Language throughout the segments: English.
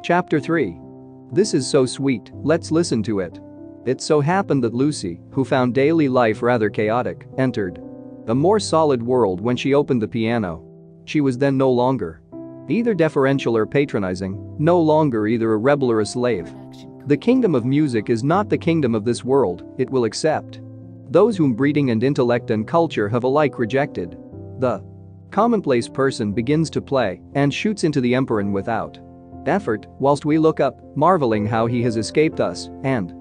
Chapter 3. This is so sweet, let's listen to it. It so happened that Lucy, who found daily life rather chaotic, entered a more solid world when she opened the piano. She was then no longer either deferential or patronizing, no longer either a rebel or a slave. The kingdom of music is not the kingdom of this world, it will accept those whom breeding and intellect and culture have alike rejected. The commonplace person begins to play and shoots into the emperor without effort, whilst we look up, marveling how he has escaped us, and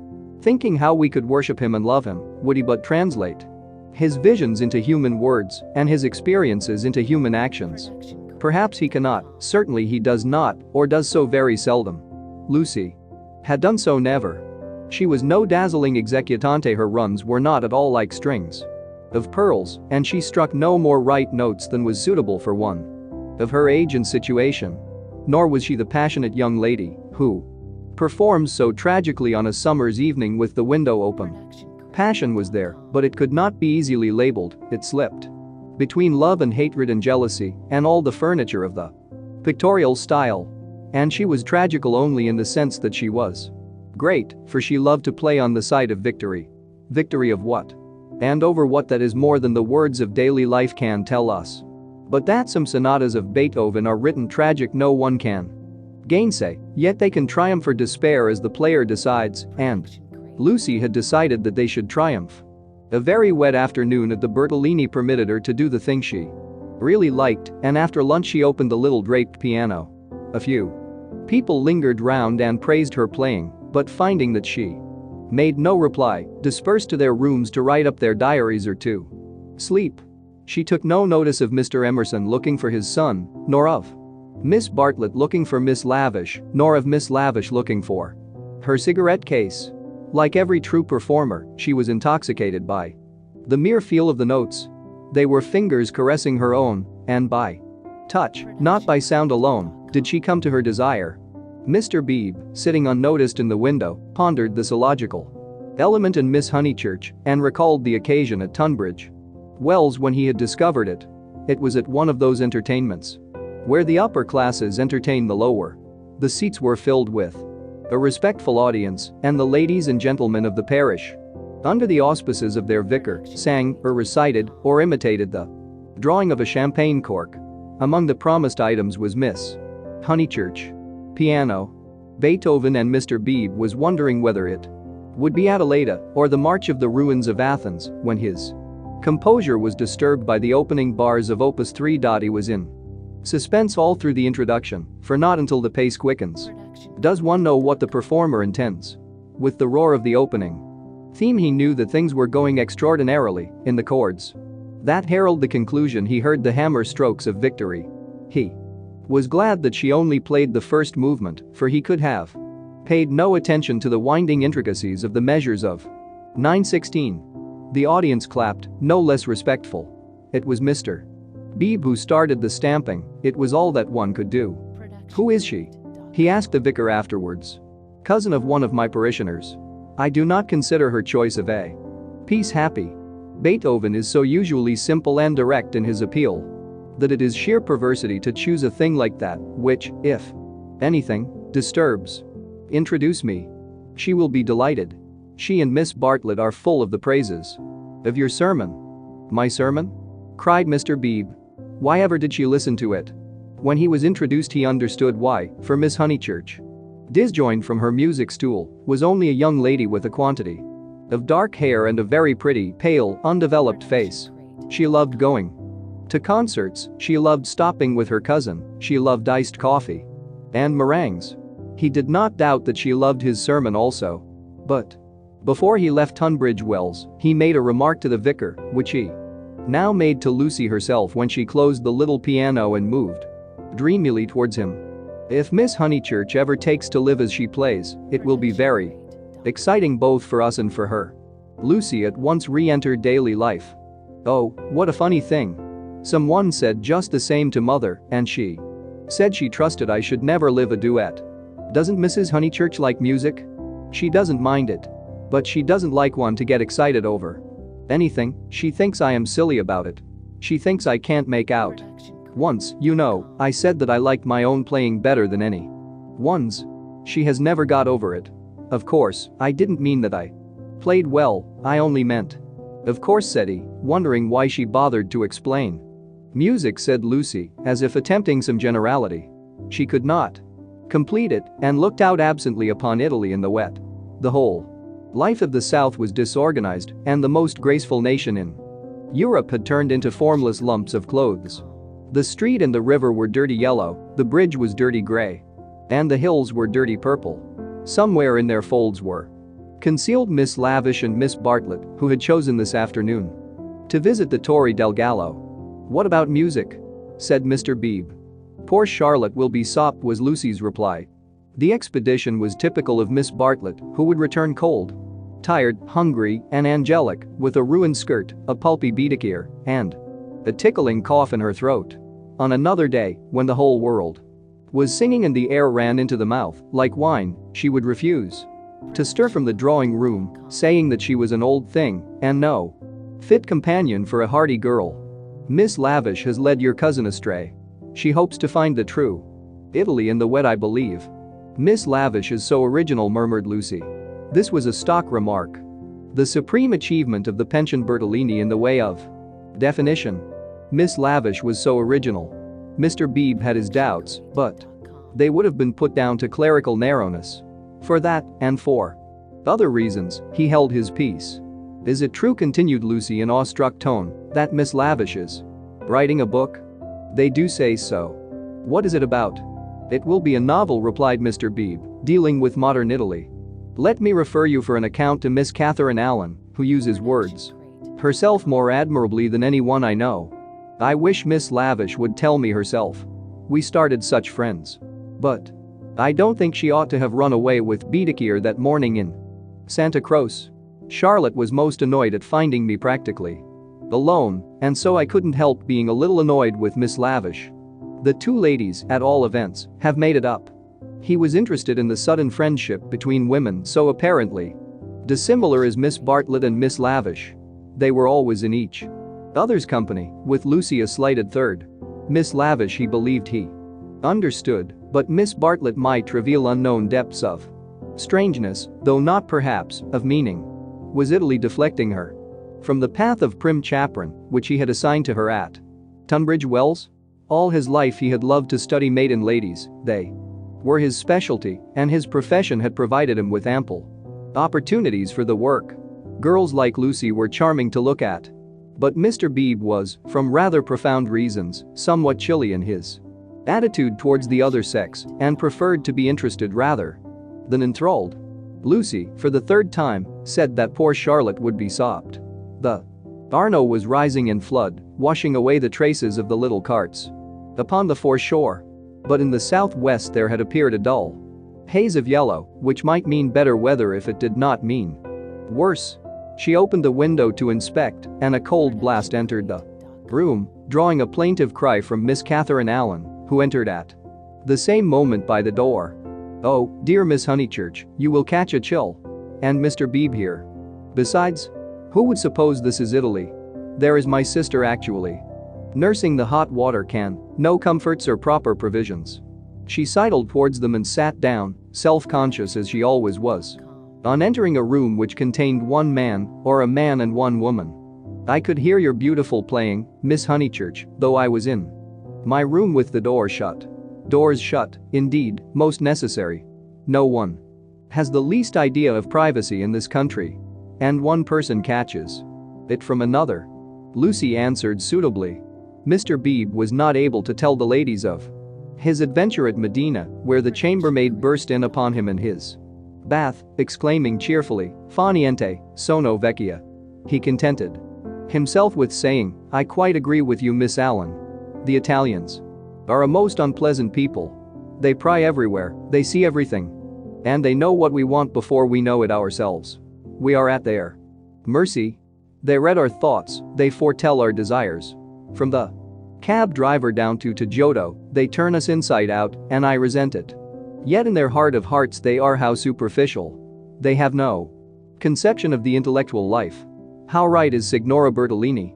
thinking how we could worship him and love him, would he but translate his visions into human words and his experiences into human actions. Perhaps he cannot, certainly he does not, or does so very seldom. Lucy had done so never. She was no dazzling executante, her runs were not at all like strings of pearls, and she struck no more right notes than was suitable for one of her age and situation. Nor was she the passionate young lady who performs so tragically on a summer's evening with the window open. Passion was there, but it could not be easily labeled, it slipped between love and hatred and jealousy and all the furniture of the pictorial style. And she was tragical only in the sense that she was great, for she loved to play on the side of victory. Victory of what? And over what? That is more than the words of daily life can tell us. But that some sonatas of Beethoven are written tragic no one can gainsay, yet they can triumph or despair as the player decides, and Lucy had decided that they should triumph. A very wet afternoon at the Bertolini permitted her to do the thing she really liked, and after lunch she opened the little draped piano. A few people lingered round and praised her playing, but finding that she made no reply, dispersed to their rooms to write up their diaries or to sleep. She took no notice of Mr. Emerson looking for his son, nor of Miss Bartlett looking for Miss Lavish, nor of Miss Lavish looking for her cigarette case. Like every true performer, she was intoxicated by the mere feel of the notes. They were fingers caressing her own, and by touch, not by sound alone, did she come to her desire. Mr. Beebe, sitting unnoticed in the window, pondered this illogical element in Miss Honeychurch and recalled the occasion at Tunbridge Wells when he had discovered it. It was at one of those entertainments where the upper classes entertain the lower. The seats were filled with a respectful audience, and the ladies and gentlemen of the parish, under the auspices of their vicar, sang or recited or imitated the drawing of a champagne cork. Among the promised items was Miss Honeychurch piano. Beethoven, and Mr. Beebe was wondering whether it would be Atalanta or the March of the Ruins of Athens when his composure was disturbed by the opening bars of Opus 3. He was in suspense all through the introduction, for not until the pace quickens does one know what the performer intends. With the roar of the opening theme he knew that things were going extraordinarily in the chords that herald the conclusion. He heard the hammer strokes of victory. He was glad that she only played the first movement, for he could have paid no attention to the winding intricacies of the measures of 9/16. The audience clapped, no less respectful. It was Mr. Beebe who started the stamping. It was all that one could do. "Who is she?" he asked the vicar afterwards. "Cousin of one of my parishioners. I do not consider her choice of a piece happy." Beethoven is so usually simple and direct in his appeal that it is sheer perversity to choose a thing like that, which, if anything, disturbs. "Introduce me. She will be delighted. She and Miss Bartlett are full of the praises of your sermon." "My sermon?" cried Mr. Beebe. Why ever did she listen to it? When he was introduced he understood why, for Miss Honeychurch, disjoined from her music stool, was only a young lady with a quantity of dark hair and a very pretty, pale, undeveloped face. She loved going to concerts, she loved stopping with her cousin, she loved iced coffee and meringues. He did not doubt that she loved his sermon also. But before he left Tunbridge Wells, he made a remark to the vicar, which he now made to Lucy herself when she closed the little piano and moved dreamily towards him. "If Miss Honeychurch ever takes to live as she plays, it will be very exciting both for us and for her." Lucy at once re-entered daily life. "Oh, what a funny thing. Someone said just the same to mother, and she said she trusted I should never live a duet. Doesn't Mrs. Honeychurch like music? She doesn't mind it. But she doesn't like one to get excited over anything. She thinks I am silly about it. She thinks I can't make out. Once, you know, I said that I liked my own playing better than any one's. She has never got over it. Of course, I didn't mean that I played well, I only meant. Of course, said he, wondering why she bothered to explain. Music, said Lucy, as if attempting some generality. She could not complete it and looked out absently upon Italy in the wet. The whole life of the South was disorganized, and the most graceful nation in Europe had turned into formless lumps of clothes. The street and the river were dirty yellow, the bridge was dirty gray. And the hills were dirty purple. Somewhere in their folds were concealed Miss Lavish and Miss Bartlett, who had chosen this afternoon to visit the Torre del Gallo. What about music? Said Mr. Beebe. Poor Charlotte will be sopped, was Lucy's reply. The expedition was typical of Miss Bartlett, who would return cold, tired, hungry, and angelic, with a ruined skirt, a pulpy Baedeker, and a tickling cough in her throat. On another day, when the whole world was singing and the air ran into the mouth like wine, she would refuse to stir from the drawing room, saying that she was an old thing and no fit companion for a hardy girl. Miss Lavish has led your cousin astray. She hopes to find the true Italy in the wet, I believe. Miss Lavish is so original, murmured Lucy. This was a stock remark. The supreme achievement of the pension Bertolini in the way of definition. Miss Lavish was so original. Mr. Beebe had his doubts, but they would have been put down to clerical narrowness. For that, and for other reasons, he held his peace. Is it true, continued Lucy in awestruck tone, that Miss Lavish is writing a book? They do say so. What is it about? It will be a novel, replied Mr. Beebe, dealing with modern Italy. Let me refer you for an account to Miss Catherine Allen, who uses words herself more admirably than anyone I know. I wish Miss Lavish would tell me herself. We started such friends. But I don't think she ought to have run away with Baedeker that morning in Santa Croce. Charlotte was most annoyed at finding me practically alone, and so I couldn't help being a little annoyed with Miss Lavish. The two ladies, at all events, have made it up. He was interested in the sudden friendship between women so apparently dissimilar as Miss Bartlett and Miss Lavish. They were always in each other's company, with Lucy a slighted third. Miss Lavish he believed he understood, but Miss Bartlett might reveal unknown depths of strangeness, though not perhaps of meaning. Was Italy deflecting her from the path of prim chaperon, which he had assigned to her at Tunbridge Wells? All his life he had loved to study maiden ladies, they were his specialty, and his profession had provided him with ample opportunities for the work. Girls like Lucy were charming to look at. But Mr. Beebe was, from rather profound reasons, somewhat chilly in his attitude towards the other sex and preferred to be interested rather than enthralled. Lucy, for the third time, said that poor Charlotte would be sopped. The Arno was rising in flood, washing away the traces of the little carts upon the foreshore. But in the southwest there had appeared a dull haze of yellow, which might mean better weather if it did not mean worse. She opened the window to inspect, and a cold blast entered the room, drawing a plaintive cry from Miss Catherine Allen, who entered at the same moment by the door. Oh, dear Miss Honeychurch, you will catch a chill. And Mr. Beebe here. Besides, who would suppose this is Italy? There is my sister actually nursing the hot water can, no comforts or proper provisions. She sidled towards them and sat down, self-conscious as she always was. On entering a room which contained one man, or a man and one woman. I could hear your beautiful playing, Miss Honeychurch, though I was in my room with the door shut. Doors shut, indeed, most necessary. No one has the least idea of privacy in this country. And one person catches it from another. Lucy answered suitably. Mr. Beebe was not able to tell the ladies of his adventure at Medina, where the chambermaid burst in upon him in his bath, exclaiming cheerfully, "Fa niente, sono vecchia." He contented himself with saying, "I quite agree with you, Miss Allen. The Italians are a most unpleasant people. They pry everywhere, they see everything. And they know what we want before we know it ourselves. We are at their mercy. They read our thoughts, they foretell our desires. From the cab driver down to Giotto, they turn us inside out, and I resent it. Yet in their heart of hearts they are how superficial. They have no conception of the intellectual life. How right is Signora Bertolini,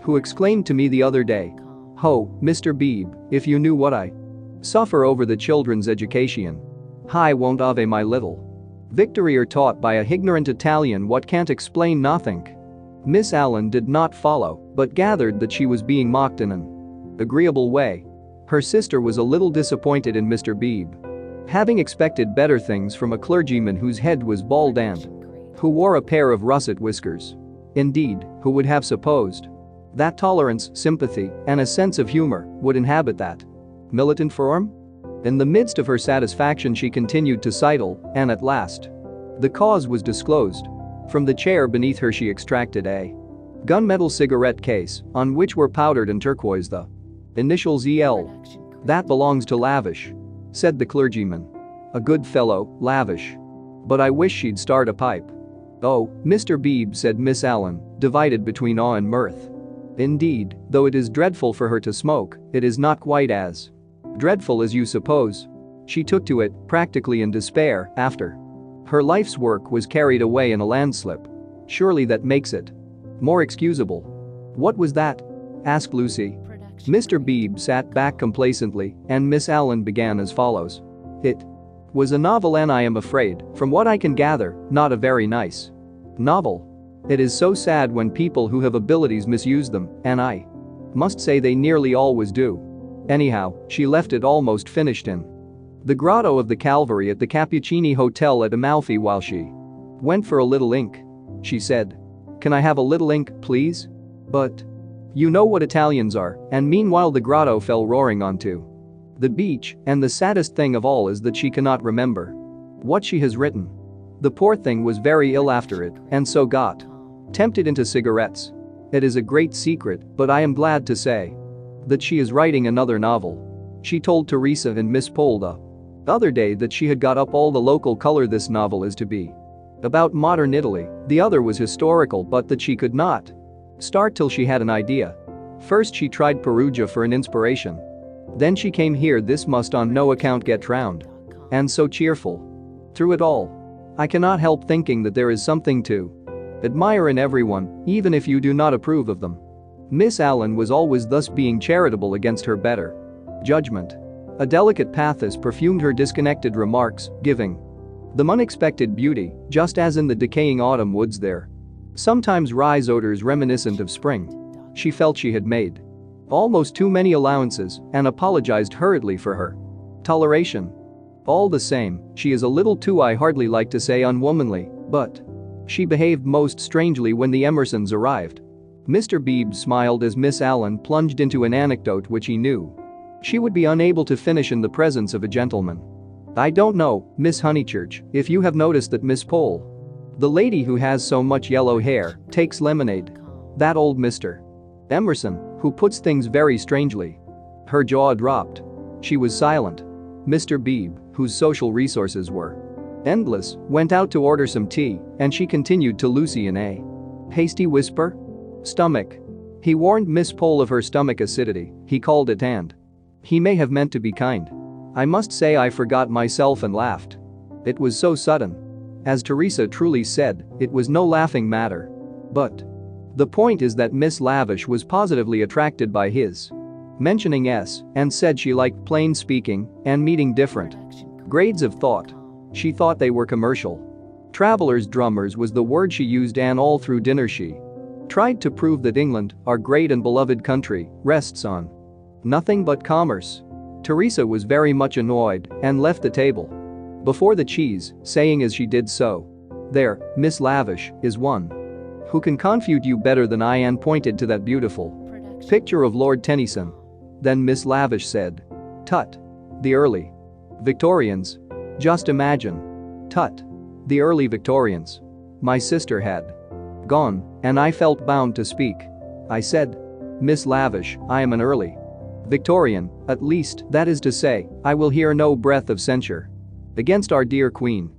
who exclaimed to me the other day, 'Ho, Mr. Beebe, if you knew what I suffer over the children's education. Hi won't ave my little. Victory are taught by a ignorant Italian what can't explain nothing. Miss Allen did not follow, but gathered that she was being mocked in an agreeable way. Her sister was a little disappointed in Mr. Beebe. Having expected better things from a clergyman whose head was bald and who wore a pair of russet whiskers. Indeed, who would have supposed that tolerance, sympathy, and a sense of humor would inhabit that militant form? In the midst of her satisfaction she continued to sidle, and at last the cause was disclosed. From the chair beneath her she extracted a gunmetal cigarette case on which were powdered in turquoise the initials EL. That belongs to Lavish, said the clergyman. A good fellow, Lavish. But I wish she'd start a pipe. Oh, Mr. Beebe, said Miss Allen, divided between awe and mirth. Indeed, though it is dreadful for her to smoke, it is not quite as dreadful as you suppose. She took to it, practically in despair, after her life's work was carried away in a landslip. Surely that makes it more excusable. What was that? Asked Lucy. Mr. Beebe sat back complacently, and Miss Allen began as follows. It was a novel and I am afraid, from what I can gather, not a very nice novel. It is so sad when people who have abilities misuse them, and I must say they nearly always do. Anyhow, she left it almost finished in the grotto of the Calvary at the Cappuccini Hotel at Amalfi while she went for a little ink. She said, "Can I have a little ink, please?" But you know what Italians are, and meanwhile the grotto fell roaring onto the beach, and the saddest thing of all is that she cannot remember what she has written. The poor thing was very ill after it, and so got tempted into cigarettes. It is a great secret, but I am glad to say that she is writing another novel. She told Teresa and Miss Pole the other day that she had got up all the local color this novel is to be about modern Italy, the other was historical, but that she could not start till she had an idea. First she tried Perugia for an inspiration. Then she came here, this must on no account get drowned. And so cheerful. Through it all, I cannot help thinking that there is something to admire in everyone, even if you do not approve of them. Miss Allen was always thus being charitable against her better judgment. A delicate pathos perfumed her disconnected remarks, giving them unexpected beauty, just as in the decaying autumn woods there sometimes rise odors reminiscent of spring. She felt she had made almost too many allowances and apologized hurriedly for her toleration. All the same, she is a little too, I hardly like to say unwomanly, but she behaved most strangely when the Emersons arrived. Mr. Beebe smiled as Miss Allen plunged into an anecdote which he knew she would be unable to finish in the presence of a gentleman. I don't know, Miss Honeychurch, if you have noticed that Miss Pole, the lady who has so much yellow hair, takes lemonade. That old Mr. Emerson, who puts things very strangely. Her jaw dropped. She was silent. Mr. Beebe, whose social resources were endless, went out to order some tea, and she continued to Lucy in a hasty whisper. Stomach. He warned Miss Pole of her stomach acidity, he called it, and he may have meant to be kind. I must say I forgot myself and laughed. It was so sudden. As Teresa truly said, it was no laughing matter. But the point is that Miss Lavish was positively attracted by his mentioning S and said she liked plain speaking and meeting different grades of thought. She thought they were commercial. Travelers' drummers was the word she used, and all through dinner she tried to prove that England, our great and beloved country, rests on nothing but commerce. Teresa was very much annoyed and left the table before the cheese, saying as she did so, "There, Miss Lavish is one who can confute you better than I," and pointed to that beautiful picture of Lord Tennyson. Then Miss Lavish said, "Tut. The early Victorians. Just imagine. Tut. The early Victorians. My sister had gone, and I felt bound to speak. I said, 'Miss Lavish, I am an early Victorian, at least, that is to say, I will hear no breath of censure against our dear Queen.'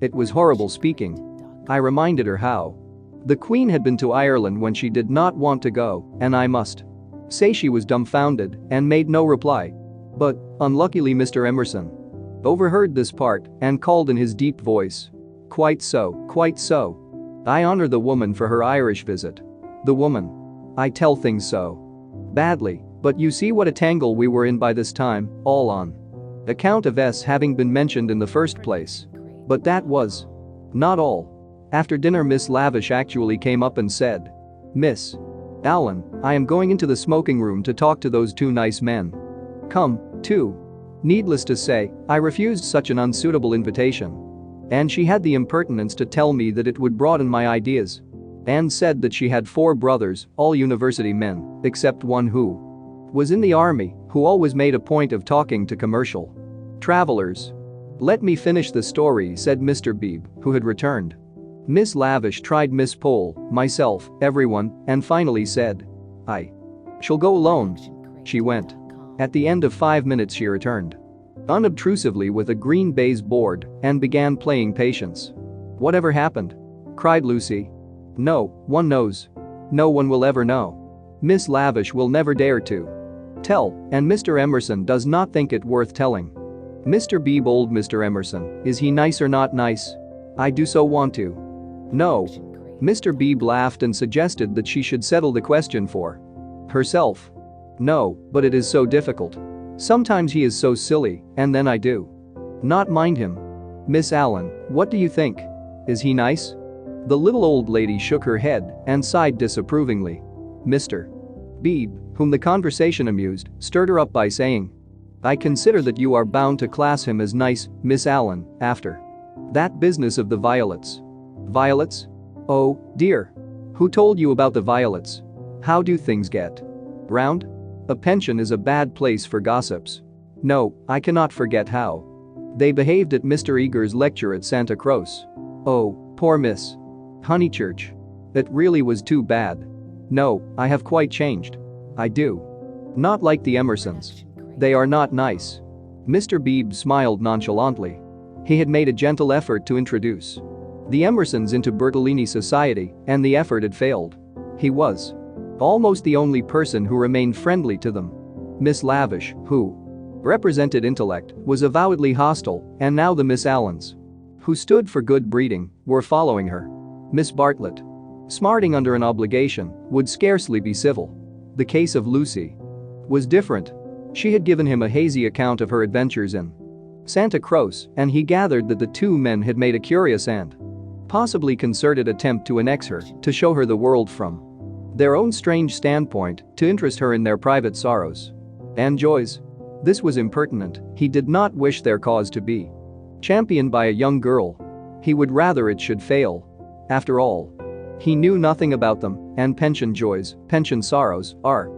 It was horrible speaking. I reminded her how the Queen had been to Ireland when she did not want to go, and I must say she was dumbfounded and made no reply. But, unluckily, Mr. Emerson overheard this part and called in his deep voice, 'Quite so, quite so. I honor the woman for her Irish visit. The woman. I tell things so badly, but you see what a tangle we were in by this time, all on account of S having been mentioned in the first place. But that was not all. After dinner, Miss Lavish actually came up and said, "Miss Allen, I am going into the smoking room to talk to those two nice men. Come, too." Needless to say, I refused such an unsuitable invitation. And she had the impertinence to tell me that it would broaden my ideas. And said that she had 4 brothers, all university men, except one who was in the army, who always made a point of talking to commercial travelers. "Let me finish the story," said Mr. Beebe, who had returned. Miss Lavish tried Miss Pole, myself, everyone, and finally said, "I shall go alone." She went. At the end of 5 minutes she returned. Unobtrusively with a green baize board and began playing Patience. "Whatever happened?" cried Lucy. "No one knows. No one will ever know. Miss Lavish will never dare to tell, and Mr. Emerson does not think it worth telling." Mr. Beebe, old Mr. Emerson, is he nice or not nice? I do so want to know. Mr. Beebe laughed and suggested that she should settle the question for herself. "No, but it is so difficult. Sometimes he is so silly, and then I do not mind him." "Miss Allen, what do you think? Is he nice?" The little old lady shook her head and sighed disapprovingly. Mr. Beebe, whom the conversation amused, stirred her up by saying, "I consider that you are bound to class him as nice, Miss Allen, after that business of the violets." "Violets? Oh, dear. Who told you about the violets? How do things get round? A pension is a bad place for gossips. No, I cannot forget how they behaved at Mr. Eager's lecture at Santa Cruz. Oh, poor Miss Honeychurch. It really was too bad. No, I have quite changed. I do not like the Emersons. They are not nice." Mr. Beebe smiled nonchalantly. He had made a gentle effort to introduce the Emersons into Bertolini society, and the effort had failed. He was almost the only person who remained friendly to them. Miss Lavish, who represented intellect, was avowedly hostile, and now the Miss Allens, who stood for good breeding, were following her. Miss Bartlett, smarting under an obligation, would scarcely be civil. The case of Lucy was different. She had given him a hazy account of her adventures in Santa Cruz, and he gathered that the two men had made a curious and possibly concerted attempt to annex her, to show her the world from their own strange standpoint, to interest her in their private sorrows and joys. This was impertinent. He did not wish their cause to be championed by a young girl. He would rather it should fail. After all, he knew nothing about them, and pension joys, pension sorrows, are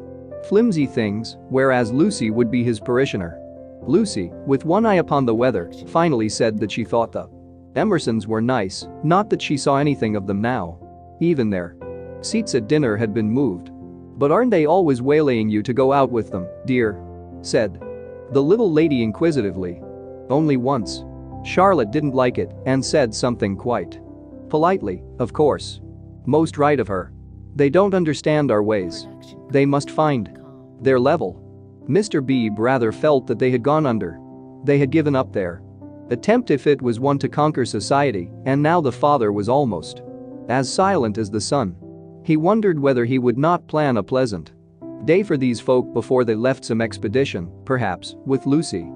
flimsy things, whereas Lucy would be his parishioner. Lucy, with one eye upon the weather, finally said that she thought the Emersons were nice, not that she saw anything of them now. Even their seats at dinner had been moved. "But aren't they always waylaying you to go out with them, dear?" said the little lady inquisitively. "Only once. Charlotte didn't like it and said something quite politely, of course. Most right of her. They don't understand our ways. They must find their level." Mr. Beebe rather felt that they had gone under. They had given up their attempt, if it was one, to conquer society, and now the father was almost as silent as the son. He wondered whether he would not plan a pleasant day for these folk before they left some expedition, perhaps, with Lucy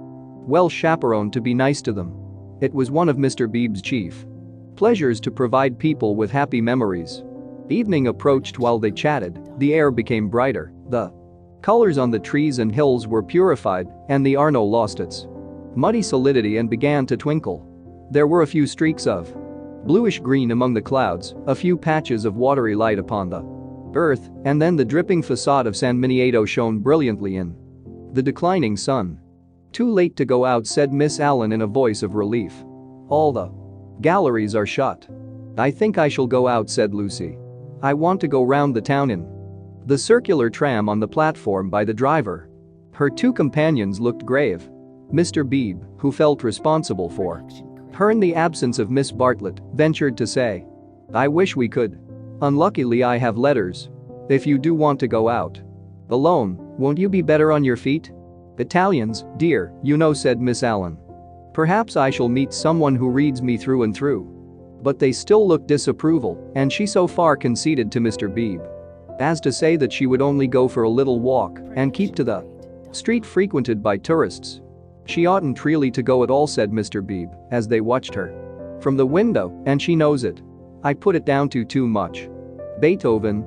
well chaperoned, to be nice to them. It was one of Mr. Beebe's chief pleasures to provide people with happy memories. Evening approached. While they chatted, the air became brighter, the colors on the trees and hills were purified, and the Arno lost its muddy solidity and began to twinkle. There were a few streaks of bluish green among the clouds, a few patches of watery light upon the earth, and then the dripping facade of San Miniato shone brilliantly in the declining sun. "Too late to go out," said Miss Allen in a voice of relief. "All the galleries are shut." "I think I shall go out," said Lucy. "I want to go round the town in the circular tram on the platform by the driver." Her two companions looked grave. Mr. Beebe, who felt responsible for her in the absence of Miss Bartlett, ventured to say, "I wish we could. Unluckily I have letters. If you do want to go out alone, won't you be better on your feet?" "Italians, dear, you know," said Miss Allen. "Perhaps I shall meet someone who reads me through and through." But they still looked disapproval, and she so far conceded to Mr. Beebe as to say that she would only go for a little walk and keep to the street frequented by tourists. She oughtn't really to go at all, said Mr. Beebe as they watched her from the window, and she knows it. I put it down to too much. Beethoven,